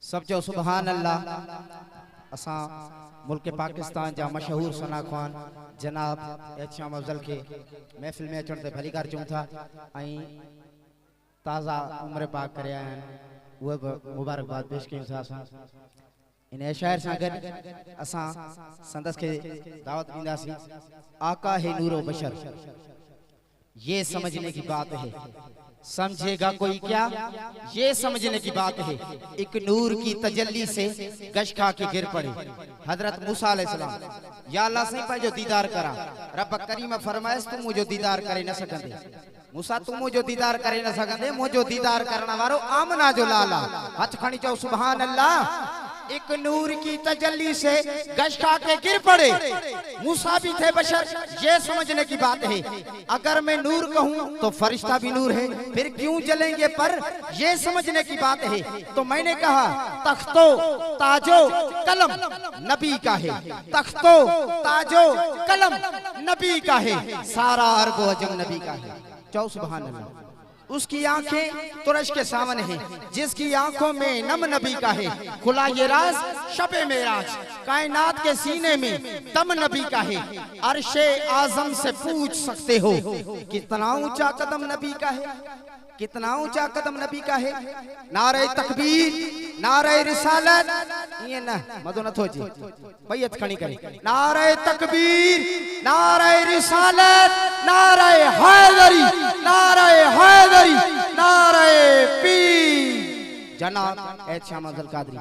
सब जो सुभान अल्लाह। असा मुल्क पाकिस्तान जा मशहूर सना ख़्वान जनाब एहतशाम अफजल के महफिल में अचण ते भली कार चूं था ताज़ा उम्र पाक करे आया वो मुबारकबाद पेश कयूं था। असा इन शायर सां गॾु असा संदस के दावत ॾींदासीं। आका है नूरो बशर, ये समझने की बात है, समझेगा कोई क्या, ये समझने की बात है। एक नूर की तजल्ली से गश खा के गिर पड़े हजरत मूसा अलैहिस्सलाम। या अल्लाह से पंहिंजो दीदार करा। रब करीम फरमायस तू मुझो दीदार करे न सकंदे। मूसा तू मुझो दीदार करे न सकंदे, मुझो दीदार करण वारो आमना जो लाला। हथ खणी चओ सुभान अल्लाह। एक नूर की तजल्ली से गश खा के गिर पड़े। मूसा भी थे बशर, ये समझने की बात है। अगर मैं नूर कहूं तो फरिश्ता भी नूर है, फिर क्यों जलेंगे पर, ये समझने की बात है। तो मैंने कहा तख्तो ताजो कलम नबी का है, तख्तो ताजो कलम नबी का है, सारा अरब अजम नबी का है। चौ सुभान अल्लाह। उसकी आंखें तुरश के सावन है, जिसकी आंखों में नम नबी का है। खुला ये राज शबे मेराज, कायनात के सीने में दम नबी का है। अर्शे आजम से पूछ सकते हो कितना ऊंचा कदम नबी का है, कितना ऊंचा कदम नबी का है। नारे तकबीर, नारे रिसालत, ये ना मदो न थो जी बैयत खणी करे। नारे तकबीर, नारे रिसालत, नारे हैदरी, नारे हैदरी, नारे पीर जनाब एहतशाम अफजल कादरी।